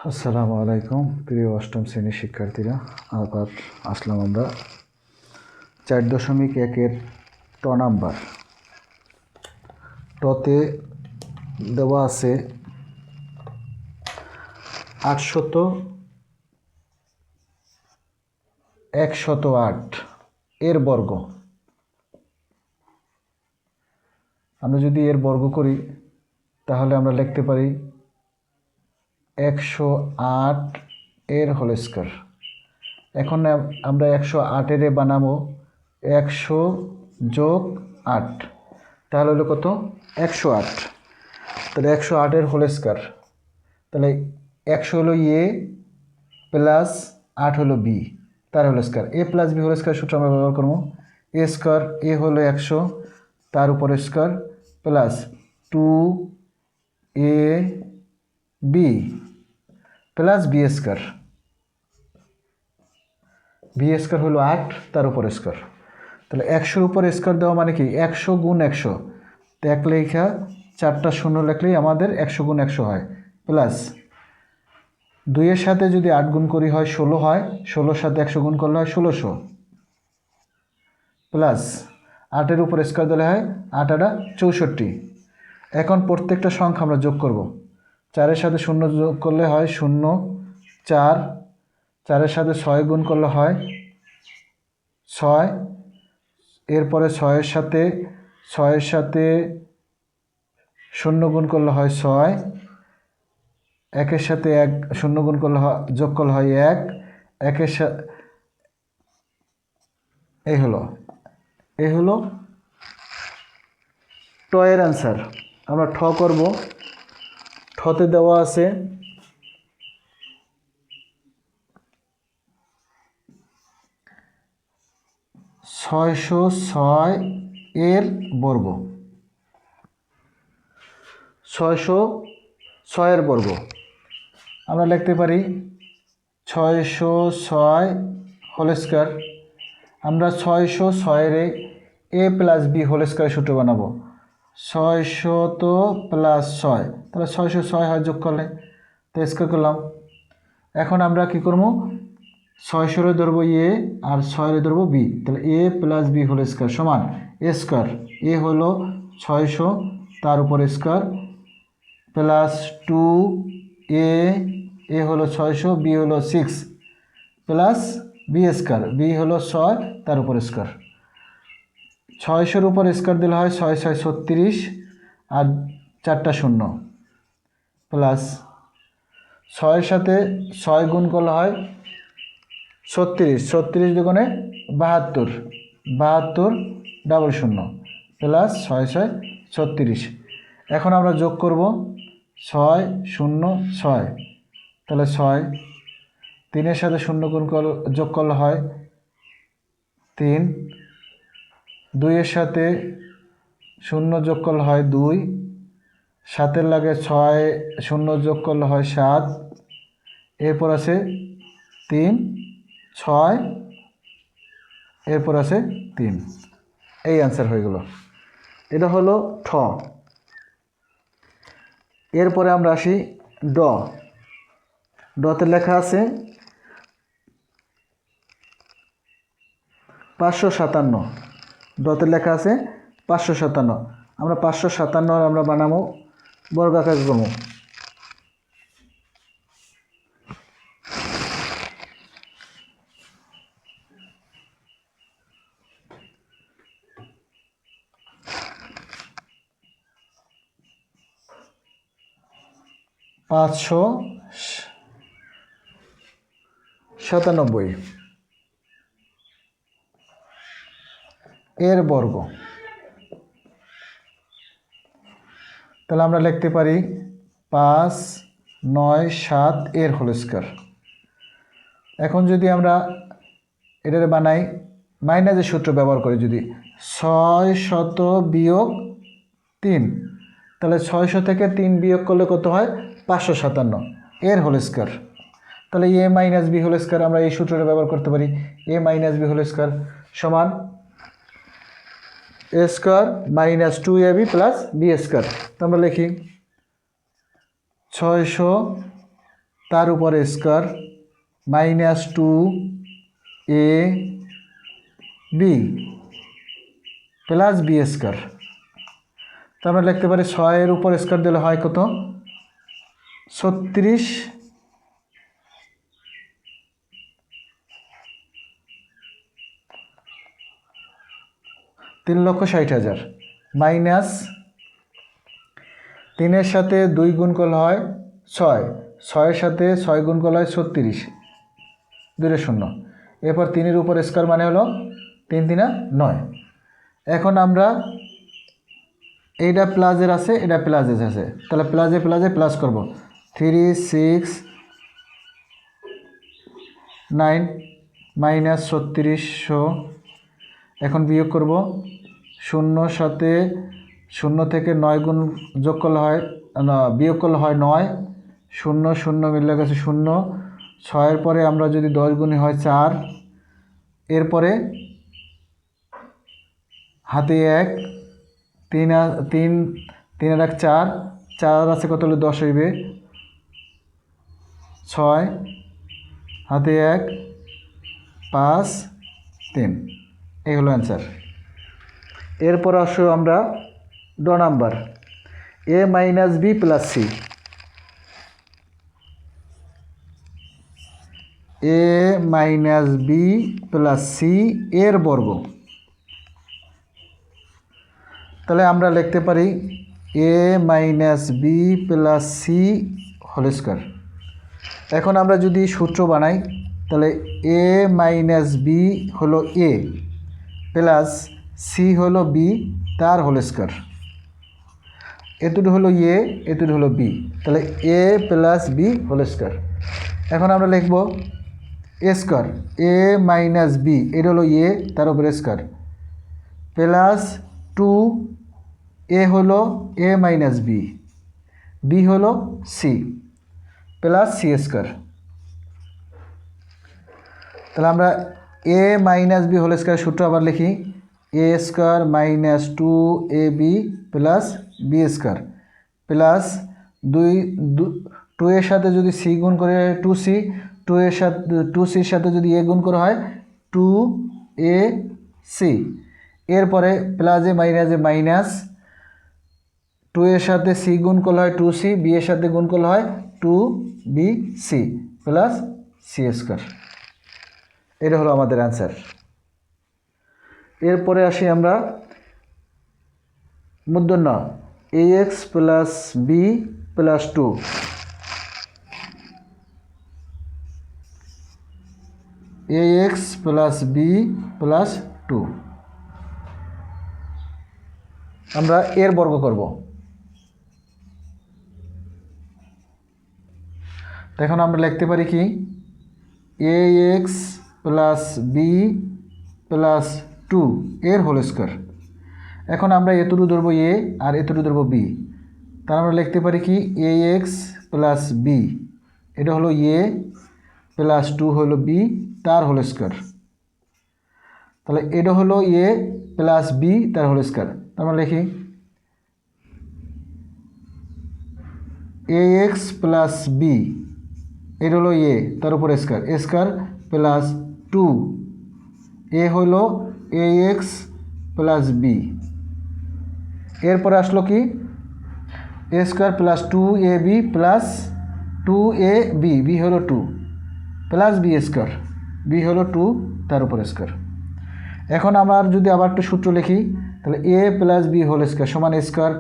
আসসালামু আলাইকুম প্রিয় অষ্টম শ্রেণীর শিক্ষার্থীরা। আবার আসলাম আমরা 4.1-এর ট নাম্বার। টতে দেওয়া আছে 800-108 এর বর্গ। আমরা যদি এর বর্গ করি তাহলে আমরা লিখতে পারি 108 এর হোল স্কয়ার। এখন আমরা 108 এর বানাবো 100 যোগ 8, তাহলে হলো কত? 108। তাহলে 108 এর হোল স্কয়ার, তাহলে 100 হলো এ প্লাস 8 হলো বি, তার হোল স্কয়ার। এ প্লাস বি হোল স্কয়ার সূত্র আমরা ব্যবহার করবো। এ স্কয়ার, এ হলো 100 তার উপর square plus 2ab plus B square. B square হলো 8 তার উপর স্কয়ার। তাহলে 100-র উপর স্কয়ার দেওয়া মানে কি 100 গুণ 100, তো এক লেখা 4টা শূন্য লিখলেই আমাদের 100 গুণ 100 হয়, প্লাস 2-এর সাথে যদি 8 গুণ করি হয় 16 হয়, 16-র সাথে 100 গুণ করলে হয় 1600, প্লাস 8-এর উপর স্কয়ার দিলে হয় 8-8 64। এখন প্রত্যেকটা সংখ্যা আমরা যোগ করব। 4-এর সাথে 0 যোগ করলে হয় 0, 4, 4-এর সাথে 6 গুণ করলে হয় 6, এরপরে 6-এর সাথে 0 গুণ করলে হয় 6, 1-এর সাথে 1 0 গুণ করলে যোগ করলে হয় 1, 1-এর সাথে এই হলো ট এর অ্যান্সার। আমরা ঠ করব। ঠতে দেওয়া আছে 606 এর বর্গ। 606 এর বর্গ আমরা লিখতে পারি 606 হোল স্কয়ার। আমরা 606 এর এ প্লাস বি হোল স্কয়ার সূত্র বানাবো। 600 প্লাস 6, তাহলে 606 হয় যোগ করলে, তো স্কয়ার করলাম। এখন আমরা কি করব? 600-রে ধরবো এ আর 6-রে ধরবো বি, তাহলে A plus B whole square সমান এ স্কয়ার। এ হলো 600 তার উপর স্কয়ার প্লাস 2a, এ হলো 600, বি হলো 6 প্লাস বি স্কয়ার, বি হলো 6 তার উপর স্কয়ার। 600-র উপর স্কয়ার দিলে হয় 6 6 36 আর 4টা শূন্য, প্লাস 6-এর সাথে 6 গুণ করলে হয় 36, 36 দুগুণে 72, 72 ডাবল শূন্য, প্লাস 6 6 36। এখন আমরা যোগ করব 6 0 6, তাহলে 6, 3-এর সাথে 0 গুণ যোগ করলে হয় 3, 2-এর সাথে 0 যোগ করলে হয় 2, 7-এর লাগে 6 0 যোগ করলে হয় 7, এরপর আছে 3 6, এরপর আছে 3। এই অ্যান্সার হয়ে গেল। এটা হলো ঠ। এরপরে আমরা আসি ড। ডতে লেখা আছে 557। ডতে লেখা আছে 557। আমরা 557 আমরা বানাবো বর্গাকার করব। পাঁচশো 97 এর বর্গ। তাহলে আমরা লিখতে পারি 5 9 7 এর হোল স্কয়ার। এখন যদি আমরা এটার বানাই মাইনাসের সূত্র ব্যবহার করি, যদি 600 বিয়োগ 3, তাহলে 600 থেকে 3 বিয়োগ করলে কত হয়? 557 এর হোল স্কয়ার। তাহলে A minus B whole square আমরা এই সূত্রটা ব্যবহার করতে পারি। A minus B whole square সমান A square minus 2ab plus B square. তো আমরা লিখি 600 তার উপরে square minus 2 a b plus B square. তো আমরা লিখতে পারি 6 উপর স্কোয়ার দিলে হয় কত 36 3,60,000 মাইনাস 3-এর সাথে 2 গুণ করলে হয় 6, 6-এর সাথে 6 গুণ করলে হয় 36, 2 0। এরপর 3-এর উপর স্কোয়ার মানে হলো 3 3 9। এখন আমরা এইটা প্লাসের আছে, এটা প্লাসের আছে, তাহলে প্লাসে প্লাসে প্লাস করব 3 6 9 মাইনাস 3600। এখন বিয়োগ করব 0 সাথে 0 থেকে 9 গুণ যোগ করলে হয় বিয়োগ করলে হয় 9, 0 0 মিলে গেছে 0, 6-এর পরে আমরা যদি 10 গুণে হয় 4, এরপরে হাতে 1 3 3 3 আর 1 4, 4 আছে কত হলে 10 হইবে 6 হাতে 1 5 3, এই হলো অ্যান্সার। এরপর আসো আমরা ড number a minus B plus C. a minus B plus C এর বর্গ। তাহলে আমরা লিখতে পারি a minus B plus C whole square. এখন আমরা যদি সূত্র বানাই তাহলে a মাইনাস বি হলো a প্লাস সি হলো বি তার হোল স্কয়ার। এটুকু হলো এ, এটুকু হলো বি, তাহলে A plus B whole square. এখন আমরা লিখব A square A minus B, এটা হলো এ তার উপরে স্কয়ার প্লাস 2 এ হলো এ মাইনাস বি, বি হলো সি প্লাস সি স্কয়ার। তাহলে আমরা A minus B whole square সূত্র আবার লিখি A square minus 2ab plus B square plus 2 এর সাথে যদি সি গুণ করে 2c, 2 এর সাথে 2cর সাথে যদি এ গুণ করা হয় 2ac, এরপরে প্লাসে মাইনাসে মাইনাস 2 এর সাথে সি গুণ করলে হয় 2c, বি এর সাথে গুণ করলে হয় 2bc প্লাস সি স্কয়ার। এটা হলো আমাদের অ্যান্সার। এরপরে আসি আমরা মূলধন্য ax plus B plus 2, ax plus B plus 2 আমরা এর বর্গ করব। এখন আমরা লিখতে পারি কি ax প্লাস বি প্লাস 2 এর হোল স্কয়ার। এখন আমরা এতটুকু ধরবো এ আর এতটুকু ধরবো বি, তার আমরা লিখতে পারি কি ax প্লাস বি, এটা হলো এ প্লাস 2 হলো বি তার হোল স্কয়ার। তাহলে এটা হলো এ প্লাস বি তার হোল স্কয়ার। তার আমরা লিখি ax প্লাস বি, এটা হলো এ তার উপর square, A square plus 2 A হলো ax প্লাস বি। এরপরে আসলো কি A square plus 2ab plus 2ab, B হলো 2 প্লাস বি স্কয়ার, বি হলো 2 তার উপর স্কয়ার। এখন আমরা যদি আবার একটু সূত্র লিখি তাহলে A plus B whole square সমান স্কয়ার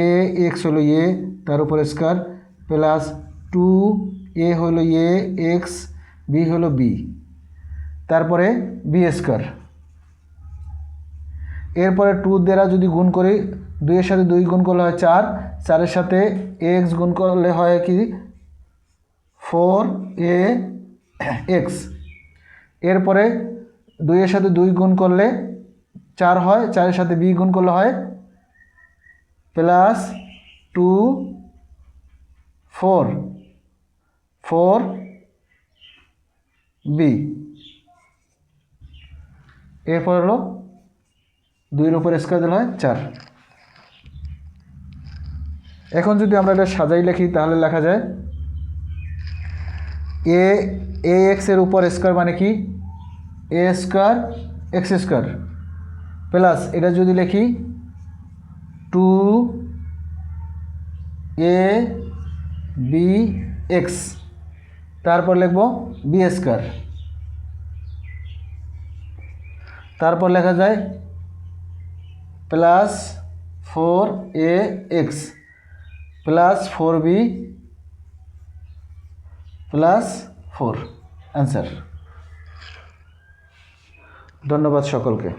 এ এক্স হলো এ তার উপর স্কয়ার প্লাস 2 এ হলো এ এক্স, বি হলো বি, তারপরে বি স্কয়ার। এরপরে 2 দ্বারা যদি গুণ করি 2 এর সাথে 2 গুণ করলে হয় 4, 4 এর সাথে এক্স গুণ করলে হয় কি 4ax, এরপরে 2 এর সাথে 2 গুণ করলে 4 হয়, 4 এর সাথে বি গুণ করলে হয় প্লাস 2 4b, এরপর হলো 2 এর উপর স্কয়ার দিলে হয় 4। এখন যদি আমরা এটা সাজাই লিখি তাহলে লেখা যায় এ এক্সের উপর স্কোয়ার মানে কি এ স্কোয়ার এক্স স্কোয়ার প্লাস এটা যদি লিখি 2 এ বি এক্স, তারপর লিখব বি স্কোয়ার, তারপর লেখা যায় plus 4 A X plus 4 B plus 4 answer. ধন্যবাদ সকলকে।